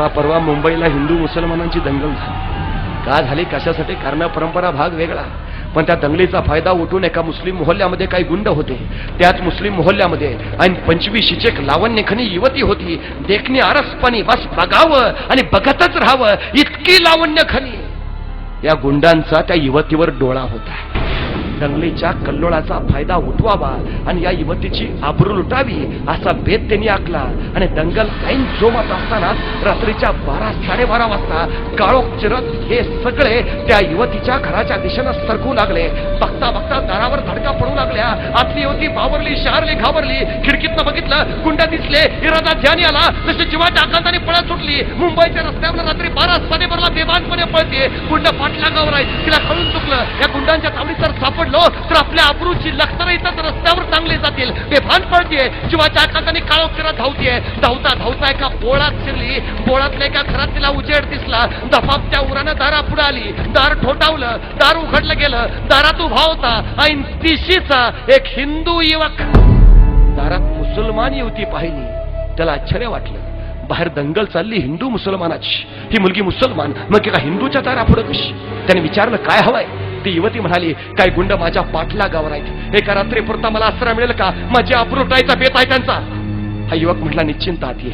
परवा मुंबईला हिंदू मुसलमानांची दंगल झाली. का झाली, कशासाठी? कारण परंपरा भाग वेगळा. पण त्या दंगलीचा फायदा उठून एका मुस्लिम मोहल्ल्यामध्ये काही गुंड होते. त्याच मुस्लिम मोहल्ल्यामध्ये आणि 25 लावण्यखनी युवती होती. देखणी आरसपणी बस बघावं आणि बघतच राहावं इतकी लावण्यखनी. या गुंडांचा त्या युवतीवर डोळा होता. दंगलीच्या कल्लोळाचा फायदा उठवावा आणि या युवतीची आबरू लुटावी असा बेत त्यांनी आखला. आणि दंगल ऐन जोमात असताना रात्रीच्या 12-12:30 वाजता काळोख चिरत हे सगळे त्या युवतीच्या घराच्या दिशेनं सरकू लागले. बघता बघता दारावर धडका पडू लागल्या. आतली युवती बावरली, शहरली, घाबरली. खिडकीतनं बघितलं, गुंड दिसले. इरादा ध्यानी आला. तशी जीवाच्या आकांताने पळत सुटली. मुंबईच्या रस्त्यावर रात्री 12-12:15 बेभानपणे पळते. गुंड पाठलागावर आहे. तिला कळून चुकलं, या गुंडांच्या तावडीत जर सापडलो तर आपल्या अब्रूची लक्षणं इथंच रस्त्यावर चांगली जातील. बेभान पळतीये. जीवाच्या आकांताने काळोख चिरत धावतीये. धावता एका बोळात शिरली. बोळातल्या एका घरात तिला उजेड दिसला. दफापच्या उरानं दारा पुढे आली. दार ठोठावलं. दार उघडलं गेलं. दारात उभा होता ऐन तिशीचा एक हिंदू युवक. दारात मुसलमान युवती पाहिली. त्याला आश्चर्य वाटलं. बाहेर दंगल चालली हिंदू मुसलमानाची. ही मुलगी मुसलमान, मग एका हिंदूच्या दारापुढे कशी? त्याने विचारलं, काय हवंय? ती युवती म्हणाली, काय गुंड माझ्या पाठलागावर आहेत. एका रात्रीपुरता मला आसरा मिळेल का? माझी आबरू लुटायचा बेत आहे त्यांचा. हा युवक म्हटला, निश्चिंत आत ये,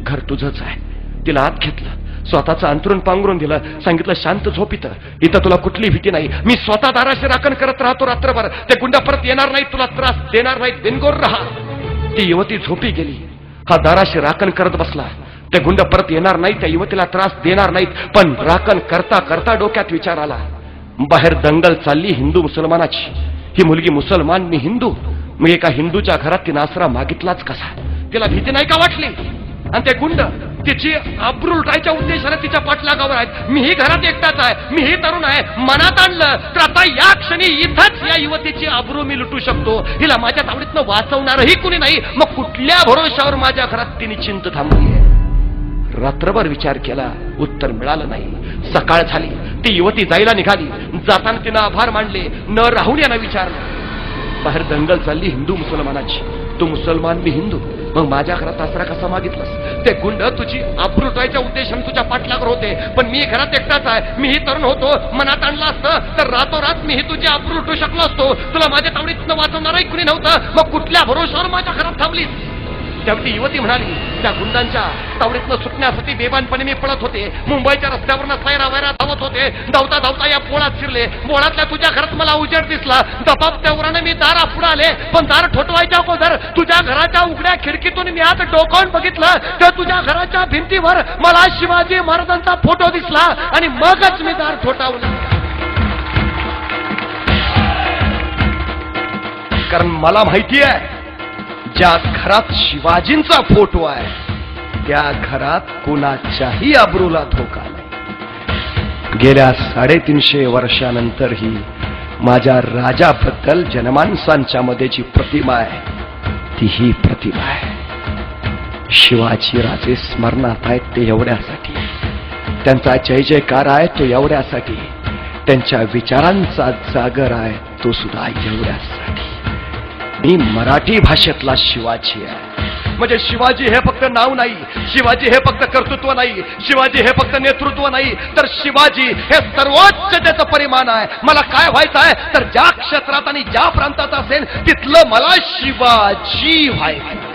घर तुझंच आहे. तिला आत घेतलं. स्वतःचं अंतरून पांघरून दिलं. सांगितलं, शांत झोप इथं तुला कुठली भीती नाही. मी स्वतः दाराशी राखण करत राहतो रात्रभर. ते गुंड परत येणार नाही, तुला त्रास देणार नाही. बिनगोर राहा. ती युवती झोपी गेली. हा दाराशी राखण करत बसला. ते गुंड परत येणार नाही, त्या युवतीला त्रास देणार नाहीत. पण राखण करता करता डोक्यात विचार आला, बाहेर दंगल चालली हिंदू मुसलमानाची. ही मुलगी मुसलमान, मी हिंदू. मग एका हिंदूच्या घरात तिनं आसरा मागितलाच कसा? तिला भीती नाही का वाटली? आणि ते गुंड तिची आबरू लुटायच्या उद्देशाने तिच्या पाठलागावर आहेत. मीही घरात एकटाच आहे, मीही तरुण आहे. मनात आणलं तर आता या क्षणी इथंच या युवतीची आबरू मी लुटू शकतो. हिला माझ्या तावडीतनं वाचवणारही कुणी नाही. मग कुठल्या भरोशावर माझ्या घरात ती निश्चिंत थांबली? रात्रभर विचार केला, उत्तर मिळालं नाही. सकाळ झाली. ती युवती जायला निघाली. जाताना तिनं आभार मानले. न राहून यानं विचारलं, बाहेर दंगल चालली हिंदू मुसलमानाची. तू मुसलमान, मी हिंदू. मग माझ्या घरात आसरा कसा मागितलास? ते गुंड तुझी आबरू लुटायच्या उद्देशाने तुझ्या पाठलागावर होते. पण मी घरात एकटाच आहे, मीही तरुण होतो. मनात आणलं असतं तर रातोरात मीही तुझी आबरू लुटू शकलो असतो. तुला माझ्या तावडीतनं वाचवणारही कुणी नव्हतं. मग कुठल्या भरोशावर माझ्या घरात थांबलीस? त्यावेळी ती युवती म्हणाली, त्या गुंडांच्या तावडीतनं सुटण्यासाठी बेभानपणे मी पळत होते. मुंबईच्या रस्त्यावरनं सैरावैरा धावत होते. धावता या पोळात शिरले. पोळातल्या तुझ्या घरात मला उजेड दिसला. दबाबत्या उराने मी दारा पुढे आले. पण दार ठोठवायच्या अगोदर तुझ्या घराच्या उघड्या खिडकीतून मी आत डोकावून बघितलं तर तुझ्या घराच्या भिंतीवर मला शिवाजी महाराजांचा फोटो दिसला. आणि मगच मी दार ठोठावलं. कारण मला माहिती आहे, ज्या घरात शिवाजींचा फोटो आहे त्या घरात कोणाच्याही आबरूला धोका नाही. गेल्या 350 वर्षानंतरही माझ्या राजाबद्दल जनमानसांच्या मध्ये जी प्रतिमा आहे ती ही प्रतिमा आहे. शिवाजी राजे स्मरणात आहेत ते एवढ्यासाठी. त्यांचा जय जयकार आहे तो एवढ्यासाठी. त्यांच्या विचारांचा जागर आहे तो सुद्धा एवढ्यासाठी. मी मराठी भाषेतला शिवाजी आहे. म्हणजे शिवाजी हे फक्त नाव नाही, शिवाजी हे फक्त कर्तृत्व नाही, शिवाजी हे फक्त नेतृत्व नाही, तर शिवाजी हे सर्वोच्च त्याचं परिमाण आहे. मला काय व्हायचं आहे तर ज्या क्षेत्रात आणि ज्या प्रांतात असेल तिथलं मला शिवाजी व्हायचं.